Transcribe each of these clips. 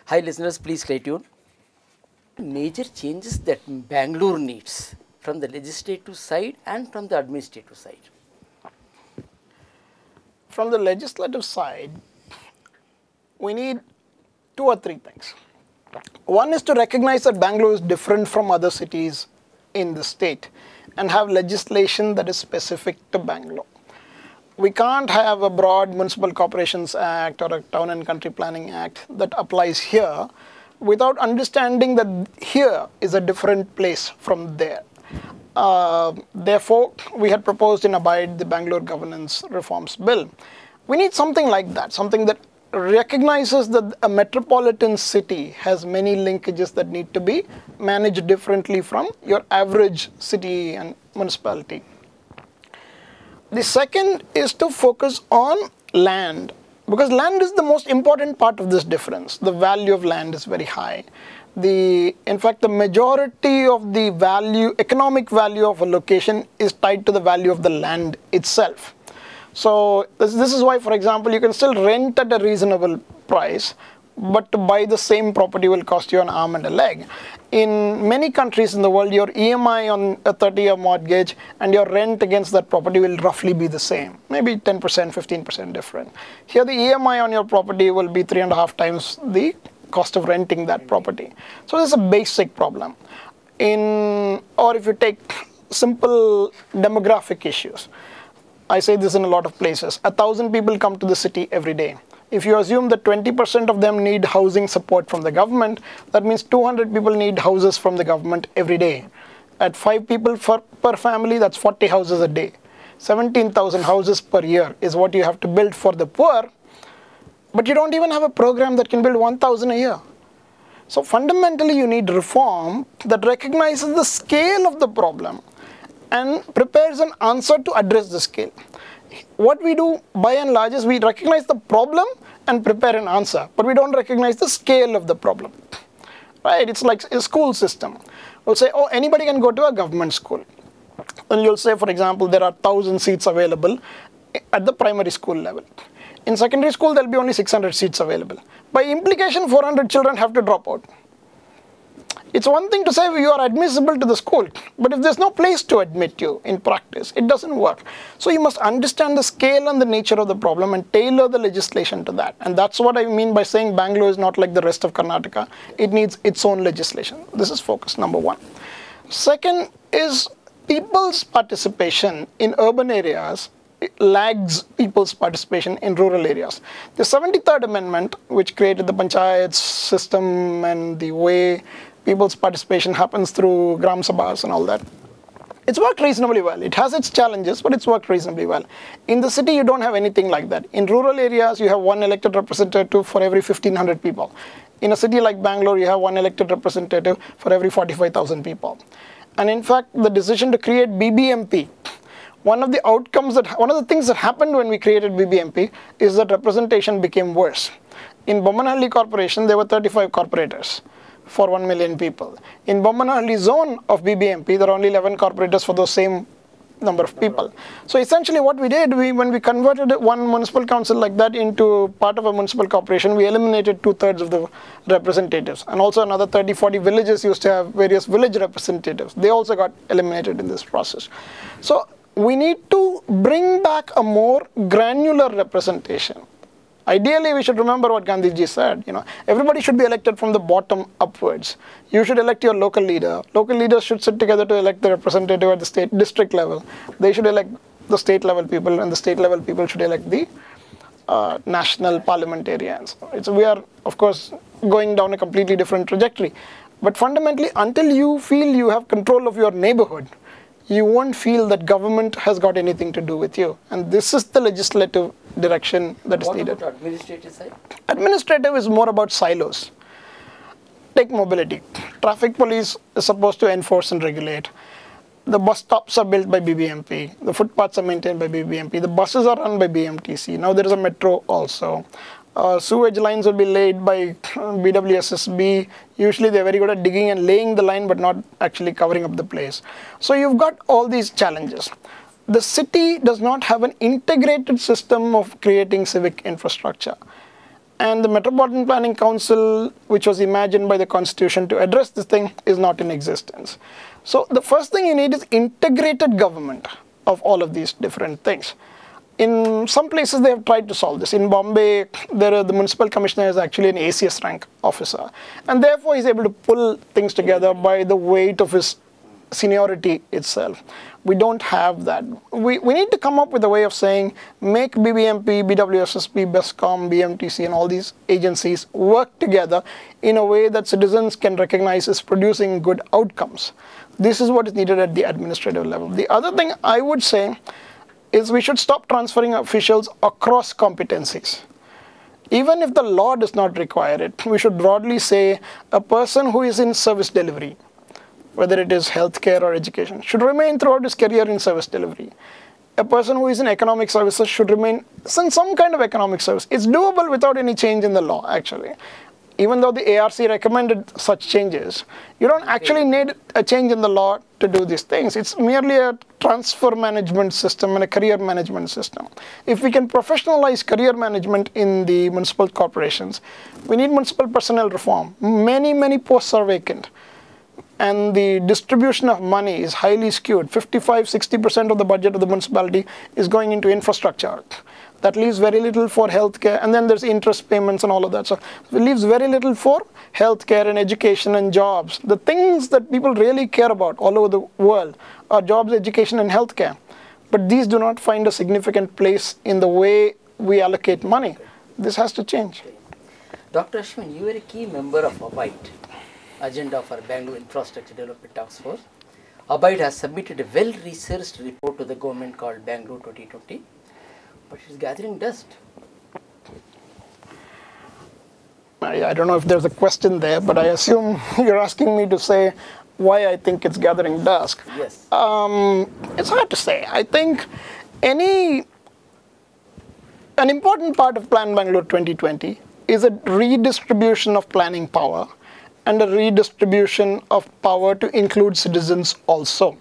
Hi listeners, please stay tuned. Major changes that Bangalore needs from the legislative side and from the administrative side. From the legislative side, we need two or three things. One is to recognize that Bangalore is different from other cities in the state and have legislation that is specific to Bangalore. We can't have a broad Municipal Corporations Act or a Town and Country Planning Act that applies here without understanding that here is a different place from there. Therefore, we had proposed in Abide the Bangalore Governance Reforms Bill. We need something like that, something that recognizes that a metropolitan city has many linkages that need to be managed differently from your average city and municipality. The second is to focus on land, because land is the most important part of this difference. The value of land is very high. In fact, the majority of the value, economic value of a location is tied to the value of the land itself. So this is why, for example, you can still rent at a reasonable price, but to buy the same property will cost you an arm and a leg. In many countries in the world, your EMI on a 30-year mortgage and your rent against that property will roughly be the same, maybe 10%, 15% different. Here, the EMI on your property will be 3.5 times the cost of renting that property. So this is a basic problem. Or if you take simple demographic issues, I say this in a lot of places, 1,000 people come to the city every day. If you assume that 20% of them need housing support from the government, that means 200 people need houses from the government every day. At 5 people per family, that's 40 houses a day. 17,000 houses per year is what you have to build for the poor, but you don't even have a program that can build 1,000 a year. So fundamentally, you need reform that recognizes the scale of the problem and prepares an answer to address the scale. What we do by and large is we recognize the problem and prepare an answer, but we don't recognize the scale of the problem. Right? It's like a school system. We'll say, oh, anybody can go to a government school. And you'll say, for example, there are 1,000 seats available at the primary school level. In secondary school, there'll be only 600 seats available. By implication, 400 children have to drop out. It's one thing to say you are admissible to the school, but if there's no place to admit you in practice, it doesn't work. So you must understand the scale and the nature of the problem and tailor the legislation to that. And that's what I mean by saying Bangalore is not like the rest of Karnataka. It needs its own legislation. This is focus number one. Second is people's participation in urban areas lags people's participation in rural areas. The 73rd Amendment, which created the panchayat system and the way people's participation happens through Gram Sabhas and all that, it's worked reasonably well. It has its challenges, but it's worked reasonably well. In the city, you don't have anything like that. In rural areas, you have one elected representative for every 1,500 people. In a city like Bangalore, you have one elected representative for every 45,000 people. And in fact, the decision to create BBMP, one of the things that happened when we created BBMP is that representation became worse. In Bommanhalli Corporation, there were 35 corporators for 1 million people. In Bommanhalli zone of BBMP, there are only 11 corporators for those same number of people. So essentially what we did, when we converted one municipal council like that into part of a municipal corporation, we eliminated 2/3 of the representatives. And also another 30-40 villages used to have various village representatives. They also got eliminated in this process. So we need to bring back a more granular representation. Ideally, we should remember what Gandhiji said. Everybody should be elected from the bottom upwards. You should elect your local leader. Local leaders should sit together to elect the representative at the district level. They should elect the state level people, and the state level people should elect the national parliamentarians. We are, of course, going down a completely different trajectory. But fundamentally, until you feel you have control of your neighborhood, you won't feel that government has got anything to do with you. And this is the legislative direction that is needed. What about administrative side? Administrative is more about silos. Take mobility. Traffic police is supposed to enforce and regulate. The bus stops are built by BBMP. The footpaths are maintained by BBMP. The buses are run by BMTC. Now there is a metro also. Sewage lines will be laid by BWSSB. Usually they're very good at digging and laying the line, but not actually covering up the place. So you've got all these challenges. The city does not have an integrated system of creating civic infrastructure. And the Metropolitan Planning Council, which was imagined by the Constitution to address this thing, is not in existence. So the first thing you need is integrated government of all of these different things. In some places they have tried to solve this. In Bombay, the municipal commissioner is actually an ACS rank officer, and therefore he's able to pull things together by the weight of his seniority itself. We don't have that. We need to come up with a way of saying, make BBMP, BWSSB, BESCOM, BMTC and all these agencies work together in a way that citizens can recognize is producing good outcomes. This is what is needed at the administrative level. The other thing I would say is we should stop transferring officials across competencies. Even if the law does not require it, we should broadly say a person who is in service delivery, whether it is healthcare or education, should remain throughout his career in service delivery. A person who is in economic services should remain in some kind of economic service. It's doable without any change in the law, actually. Even though the ARC recommended such changes, you don't actually need a change in the law to do these things. It's merely a transfer management system and a career management system. If we can professionalize career management in the municipal corporations, we need municipal personnel reform. Many posts are vacant. And the distribution of money is highly skewed. 55–60% of the budget of the municipality is going into infrastructure. That leaves very little for healthcare, and then there's interest payments and all of that. So it leaves very little for healthcare and education and jobs. The things that people really care about all over the world are jobs, education, and healthcare. But these do not find a significant place in the way we allocate money. This has to change. Dr. Ashwin, you were a key member of ABIDE, Agenda for Bangalore Infrastructure Development Task Force. ABIDE has submitted a well-researched report to the government called Bangalore 2020, but it is gathering dust. I don't know if there's a question there, but I assume you're asking me to say why I think it's gathering dust. Yes. It's hard to say. I think an important part of Plan Bangalore 2020 is a redistribution of planning power and a redistribution of power to include citizens also.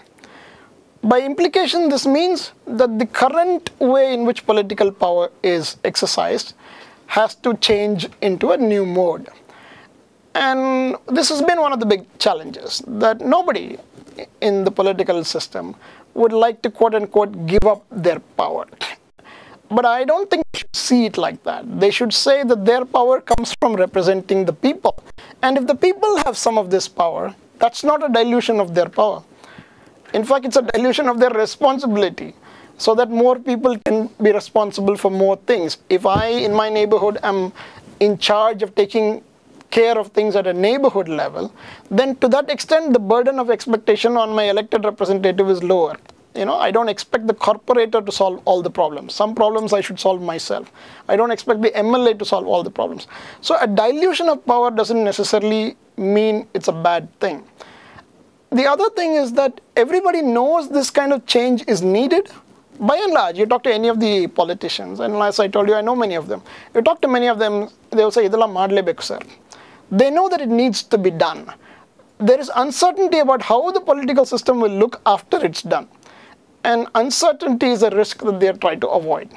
By implication, this means that the current way in which political power is exercised has to change into a new mode. And this has been one of the big challenges, that nobody in the political system would like to quote-unquote give up their power. But I don't think they should see it like that. They should say that their power comes from representing the people. And if the people have some of this power, that's not a dilution of their power. In fact, it's a dilution of their responsibility, so that more people can be responsible for more things. If I, in my neighborhood, am in charge of taking care of things at a neighborhood level, then to that extent, the burden of expectation on my elected representative is lower. I don't expect the corporator to solve all the problems. Some problems I should solve myself. I don't expect the MLA to solve all the problems. So a dilution of power doesn't necessarily mean it's a bad thing. The other thing is that everybody knows this kind of change is needed. By and large, you talk to any of the politicians, and as I told you, I know many of them. You talk to many of them, they will say, "Idella madlebeku sir." They know that it needs to be done. There is uncertainty about how the political system will look after it's done. And uncertainty is a risk that they are trying to avoid.